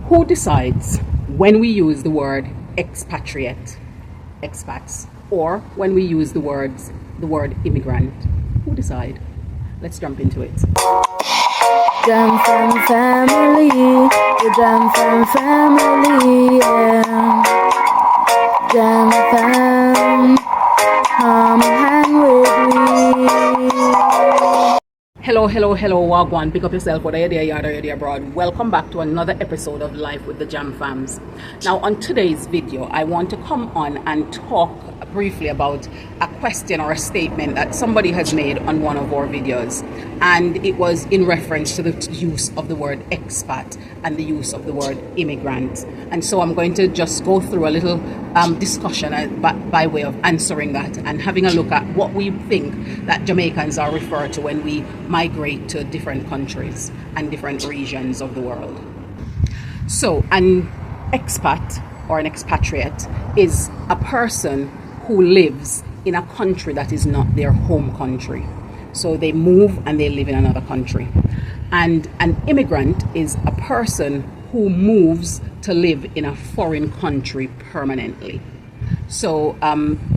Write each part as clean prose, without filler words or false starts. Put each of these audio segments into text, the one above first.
Who decides when we use the word expatriate, expats, or when we use the word immigrant? Who decide? Let's jump into it. Jam from family, the Jam from family, yeah. Jam fam, come hang with me. Hello, Wagwan. Pick up yourself, whether you're there, you're there abroad. Welcome back to another episode of Life with the Jam Fams. Now, on today's video, I want to come on and talk briefly about a question or a statement that somebody has made on one of our videos. And it was in reference to the use of the word expat and the use of the word immigrant. And so I'm going to just go through a little discussion by way of answering that and having a look at what we think that Jamaicans are referred to when we migrate to different countries and different regions of the world. So an expat or an expatriate is a person who lives in a country that is not their home country. So they move and they live in another country. And an immigrant is a person who moves to live in a foreign country permanently. So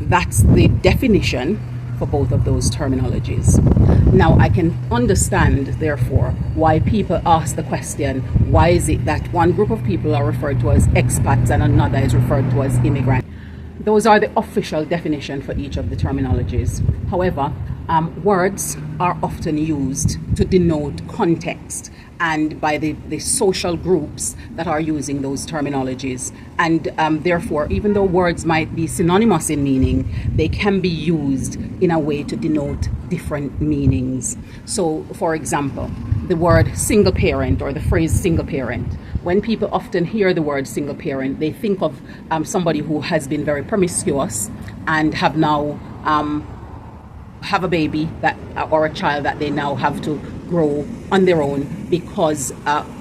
that's the definition for both of those terminologies. Now, I can understand, therefore, why people ask the question, why is it that one group of people are referred to as expats and another is referred to as immigrant? Those are the official definition for each of the terminologies. However, words are often used to denote context and by the social groups that are using those terminologies. And therefore, even though words might be synonymous in meaning, they can be used in a way to denote different meanings. So, for example, the word single parent or the phrase single parent. When people often hear the word single parent, they think of somebody who has been very promiscuous and have now have a baby that or a child that they now have to grow on their own because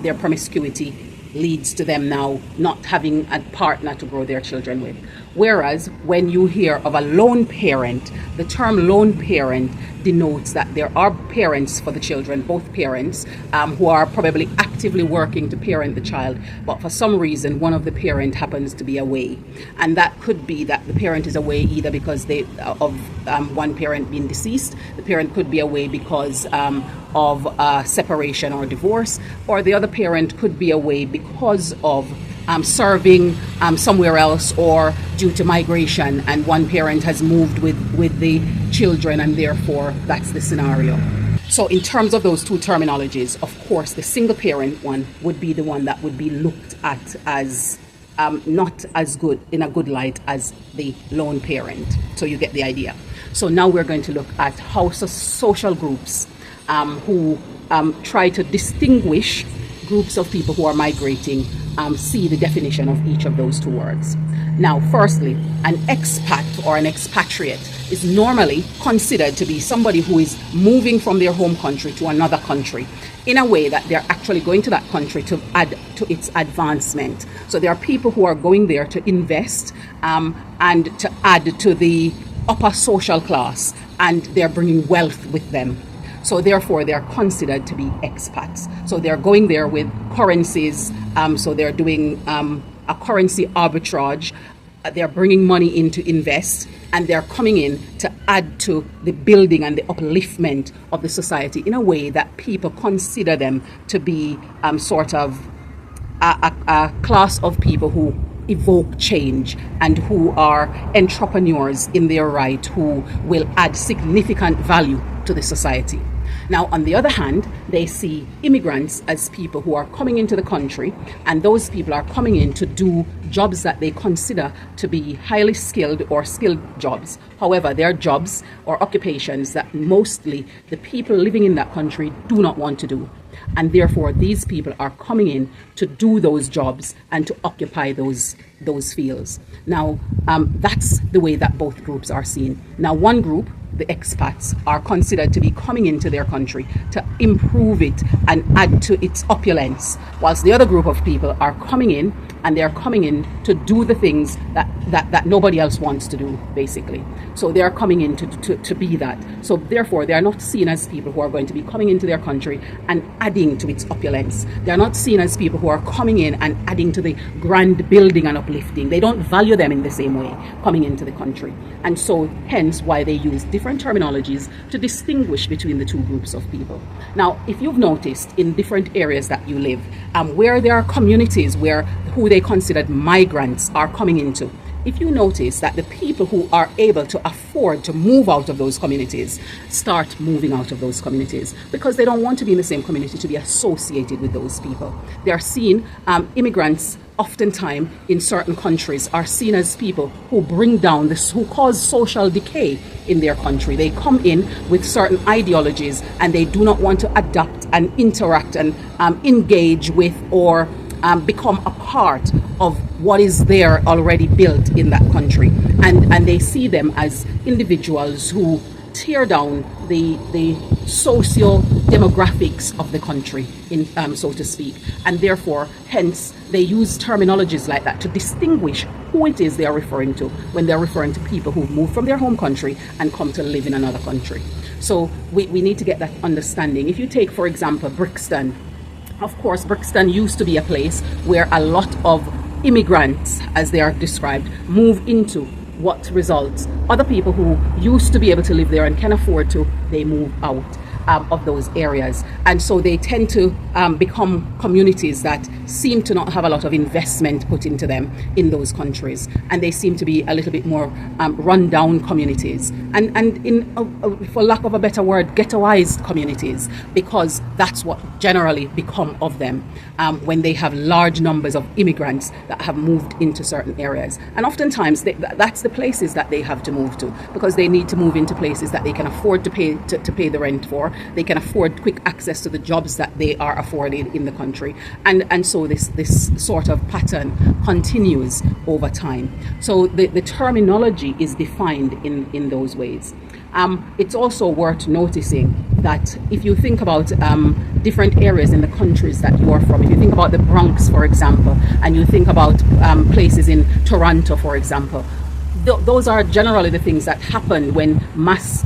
their promiscuity leads to them now not having a partner to grow their children with. Whereas when you hear of a lone parent, the term lone parent denotes that there are parents for the children, both parents, who are probably actively working to parent the child, but for some reason one of the parent happens to be away. And that could be that the parent is away either because of one parent being deceased, the parent could be away because of separation or divorce, or the other parent could be away because of serving somewhere else or due to migration, and one parent has moved with the children, and therefore that's the scenario. So in terms of those two terminologies, of course, the single parent one would be the one that would be looked at as not as good, in a good light, as the lone parent. So you get the idea. So now we're going to look at how social groups who try to distinguish groups of people who are migrating see the definition of each of those two words. Now, firstly, an expat or an expatriate is normally considered to be somebody who is moving from their home country to another country in a way that they're actually going to that country to add to its advancement. So there are people who are going there to invest and to add to the upper social class, and they're bringing wealth with them. So therefore, they're considered to be expats. So they're going there with currencies. So they're doing a currency arbitrage. They're bringing money in to invest, and they're coming in to add to the building and the upliftment of the society in a way that people consider them to be sort of a class of people who evoke change and who are entrepreneurs in their right, who will add significant value to the society. Now, on the other hand, they see immigrants as people who are coming into the country, and those people are coming in to do jobs that they consider to be highly skilled or skilled jobs. However, they're jobs or occupations that mostly the people living in that country do not want to do. And therefore, these people are coming in to do those jobs and to occupy those fields. Now, that's the way that both groups are seen. Now, one group the expats, are considered to be coming into their country to improve it and add to its opulence, whilst the other group of people are coming in, and they're coming in to do the things that nobody else wants to do, basically. So they're coming in to be that. So therefore, they are not seen as people who are going to be coming into their country and adding to its opulence. They're not seen as people who are coming in and adding to the grand building and uplifting. They don't value them in the same way coming into the country. And so hence why they use different terminologies to distinguish between the two groups of people. Now, if you've noticed in different areas that you live, where there are communities where who they considered migrants are coming into, if you notice that the people who are able to afford to move out of those communities start moving out of those communities because they don't want to be in the same community, to be associated with those people. They are seen, immigrants oftentimes in certain countries are seen as people who bring down this, who cause social decay in their country. They come in with certain ideologies and they do not want to adapt and interact and engage with or become a part of what is there already built in that country, and they see them as individuals who tear down the socio-demographics of the country, so to speak, and therefore hence they use terminologies like that to distinguish who it is they are referring to when they're referring to people who move from their home country and come to live in another country. So we need to get that understanding. If you take, for example, Brixton, of course, Brixton used to be a place where a lot of immigrants, as they are described, move into. What results? Other people who used to be able to live there and can afford to, they move out of those areas. And so they tend to become communities that seem to not have a lot of investment put into them in those countries. And they seem to be a little bit more run-down communities. And in, for lack of a better word, ghettoized communities, because that's what generally become of them when they have large numbers of immigrants that have moved into certain areas. And oftentimes that's the places that they have to move to, because they need to move into places that they can afford to pay the rent for. They can afford quick access to the jobs that they are afforded in the country. And so this sort of pattern continues over time. So the terminology is defined in those ways. It's also worth noticing that if you think about different areas in the countries that you are from, if you think about the Bronx, for example, and you think about places in Toronto, for example, those are generally the things that happened when mass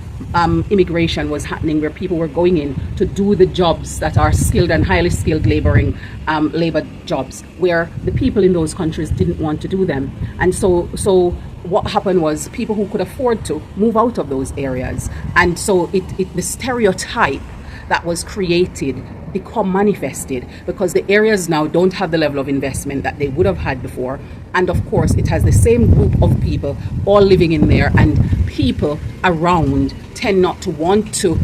immigration was happening, where people were going in to do the jobs that are skilled and highly skilled labor jobs, where the people in those countries didn't want to do them. And so what happened was people who could afford to move out of those areas. And so the stereotype that was created become manifested, because the areas now don't have the level of investment that they would have had before. And of course, it has the same group of people all living in there, and people around tend not to want to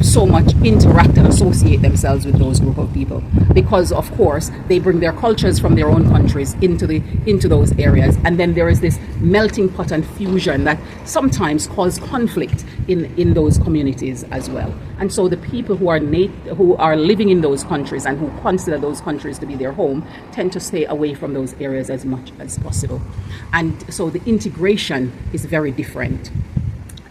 so much interact and associate themselves with those group of people, because of course they bring their cultures from their own countries into those areas, and then there is this melting pot and fusion that sometimes cause conflict in those communities as well. And so the people who are living in those countries and who consider those countries to be their home tend to stay away from those areas as much as possible. And so the integration is very different.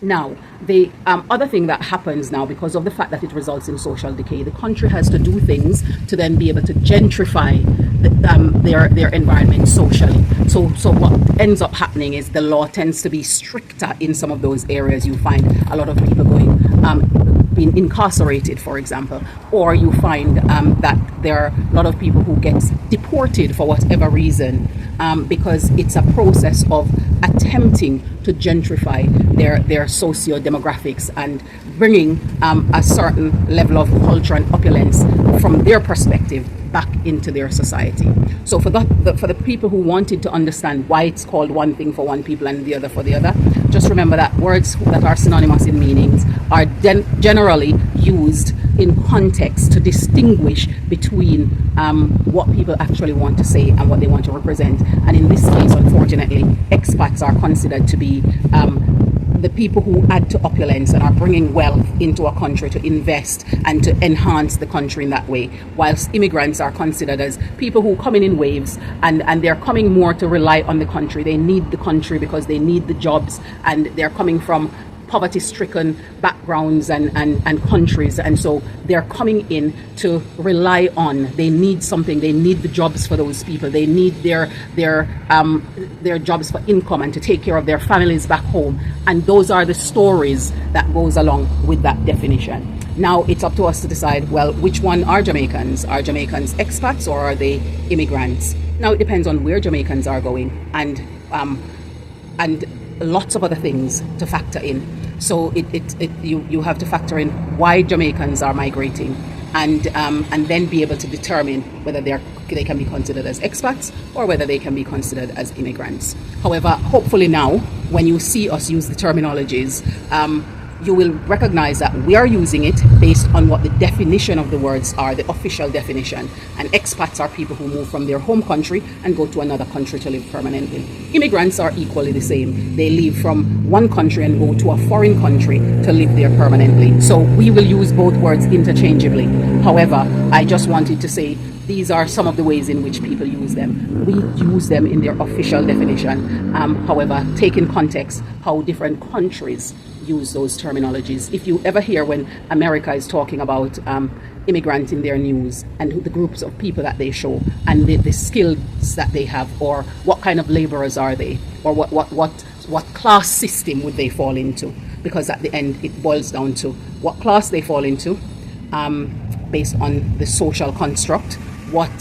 Now, the other thing that happens now, because of the fact that it results in social decay, the country has to do things to then be able to gentrify their environment socially. So what ends up happening is the law tends to be stricter in some of those areas. You find a lot of people being incarcerated, for example, or you find that there are a lot of people who get deported for whatever reason, because it's a process of attempting to gentrify their socio-demographics and bringing a certain level of culture and opulence from their perspective back into their society. So for the people who wanted to understand why it's called one thing for one people and the other for the other, just remember that words that are synonymous in meanings are generally used in context to distinguish between what people actually want to say and what they want to represent. And in this case, unfortunately, expats are considered to be the people who add to opulence and are bringing wealth into a country to invest and to enhance the country in that way, whilst immigrants are considered as people who come in waves, and they're coming more to rely on the country. They need the country because they need the jobs, and they're coming from poverty-stricken backgrounds and countries, and so they're coming in to rely on. They need something. They need the jobs for those people. They need their jobs for income and to take care of their families back home. And those are the stories that goes along with that definition. Now it's up to us to decide, well, which one are Jamaicans? Are Jamaicans expats or are they immigrants? Now it depends on where Jamaicans are going and lots of other things to factor in. So you have to factor in why Jamaicans are migrating and then be able to determine whether they can be considered as expats or whether they can be considered as immigrants. However, hopefully now, when you see us use the terminologies, you will recognize that we are using it based on what the definition of the words are, the official definition. And expats are people who move from their home country and go to another country to live permanently. Immigrants are equally the same. They leave from one country and go to a foreign country to live there permanently. So we will use both words interchangeably. However, I just wanted to say these are some of the ways in which people use them. We use them in their official definition. However, take in context how different countries use those terminologies. If you ever hear when America is talking about immigrants in their news and the groups of people that they show and the skills that they have, or what kind of laborers are they, or what class system would they fall into, because at the end it boils down to what class they fall into based on the social construct,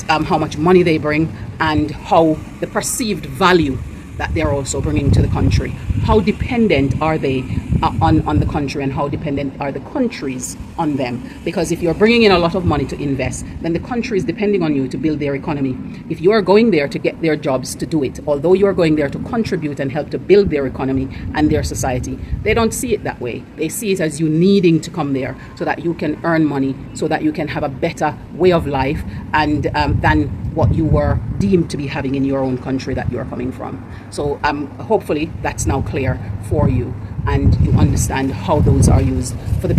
how much money they bring, and how the perceived value that they're also bringing to the country. How dependent are they on the country, and how dependent are the countries on them? Because if you're bringing in a lot of money to invest, then the country is depending on you to build their economy. If you are going there to get their jobs to do it, although you are going there to contribute and help to build their economy and their society, they don't see it that way. They see it as you needing to come there so that you can earn money, so that you can have a better way of life and than what you were deemed to be having in your own country that you are coming from. So hopefully that's now clear for you, and you understand how those are used for the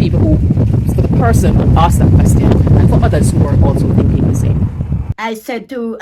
person who asked that question, and for others who are also thinking the same. I said to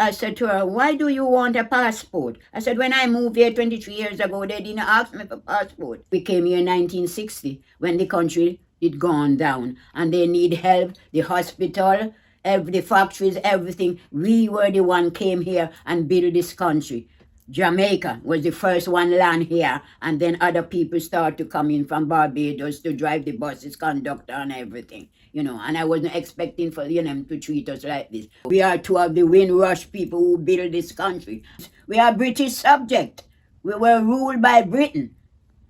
her, why do you want a passport? I said, when I moved here 23 years ago, they didn't ask me for passport. We came here in 1960 when the country had gone down and they need help, the hospital, the factories, everything. We were the one came here and built this country. Jamaica was the first one land here, and then other people start to come in from Barbados to drive the buses, conductor and everything, and I wasn't expecting for them to treat us like this. We are two of the Windrush people who built this country. We are British subject. We were ruled by Britain,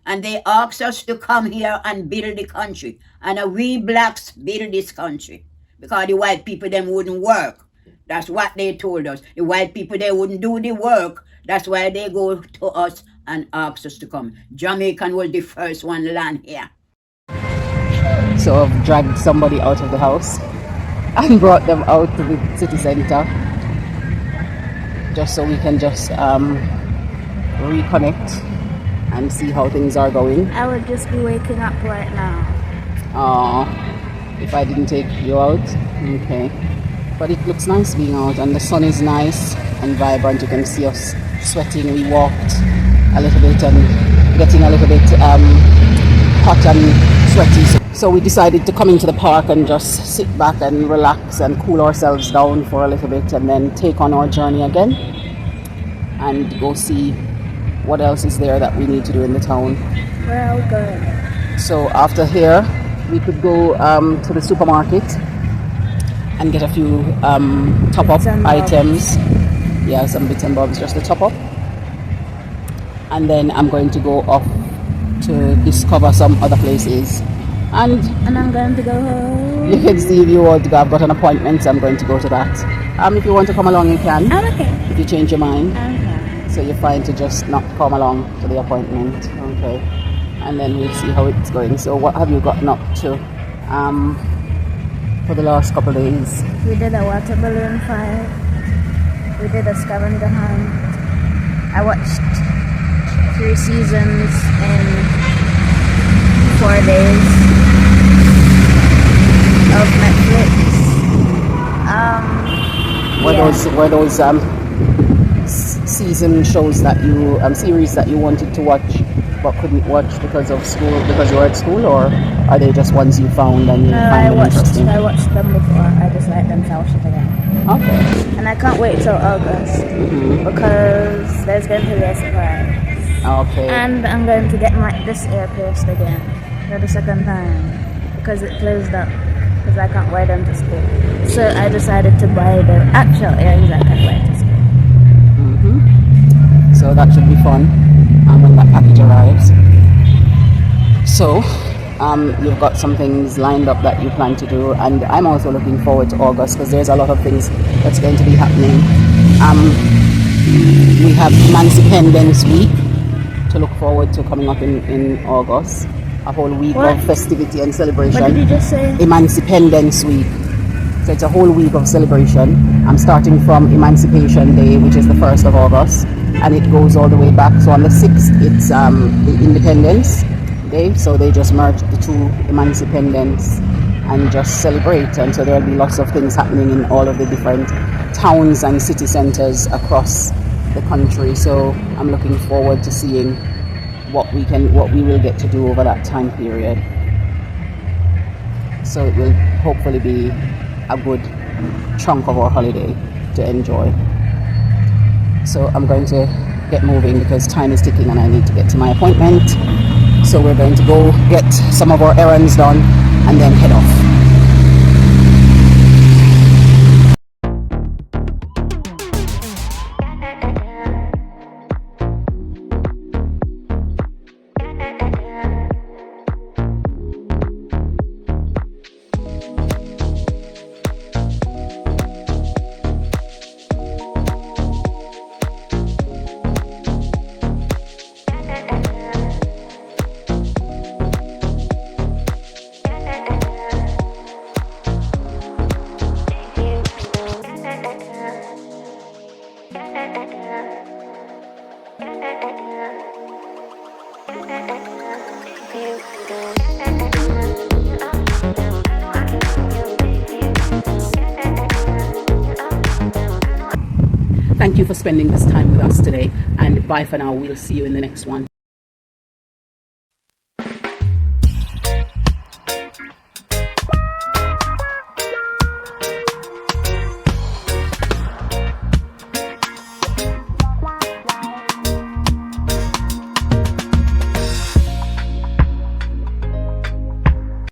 and they asked us to come here and build the country, and we blacks build this country because the white people, them wouldn't work. That's what they told us. The white people, they wouldn't do the work. That's why they go to us and ask us to come. Jamaican was the first one to land here. So I've dragged somebody out of the house and brought them out to the city centre just so we can just reconnect and see how things are going. I would just be waking up right now. If I didn't take you out, okay. But it looks nice being out, and the sun is nice and vibrant. You can see us sweating. We walked a little bit and getting a little bit hot and sweaty. So we decided to come into the park and just sit back and relax and cool ourselves down for a little bit, and then take on our journey again and go see what else is there that we need to do in the town. Where are we going? So after here, we could go to the supermarket and get a few top-up items. Yeah, some bits and bobs just to top up. And then I'm going to go off to discover some other places. And I'm going to go home. You can see if you want to go. I've got an appointment, so I'm going to go to that. If you want to come along, you can. I'm okay. If you change your mind. Okay. So you're fine to just not come along to the appointment. Okay. And then we'll see how it's going. So what have you gotten up to for the last couple of days? We did a water balloon fight. We did a scavenger hunt. I watched 3 seasons in 4 days of Netflix. Were those season shows that you series that you wanted to watch but couldn't watch because of school, because you were at school, or are they just ones you found and you No, find them interesting? I watched them before. I just like them to watch it again. Okay. And I can't wait till August because there's going to be a surprise. Okay. And I'm going to get this ear pierced again for the second time because it closed up because I can't wear them to school. So I decided to buy the actual earrings I can wear to school. So that should be fun when that package arrives. So you've got some things lined up that you plan to do, and I'm also looking forward to August because there's a lot of things that's going to be happening. We have Independence Week to look forward to coming up in August. A whole week of festivity and celebration. What did you just say? Independence Week. So it's a whole week of celebration. I'm starting from Emancipation Day, which is the 1st of August, and it goes all the way back. So on the 6th, it's the Independence Day. So they just merged the two Emancipendence and just celebrate. And so there'll be lots of things happening in all of the different towns and city centers across the country. So I'm looking forward to seeing what we will get to do over that time period. So it will hopefully be a good chunk of our holiday to enjoy. So I'm going to get moving because time is ticking and I need to get to my appointment. So we're going to go get some of our errands done and then head off. Thank you for spending this time with us today, and bye for now. We'll see you in the next one.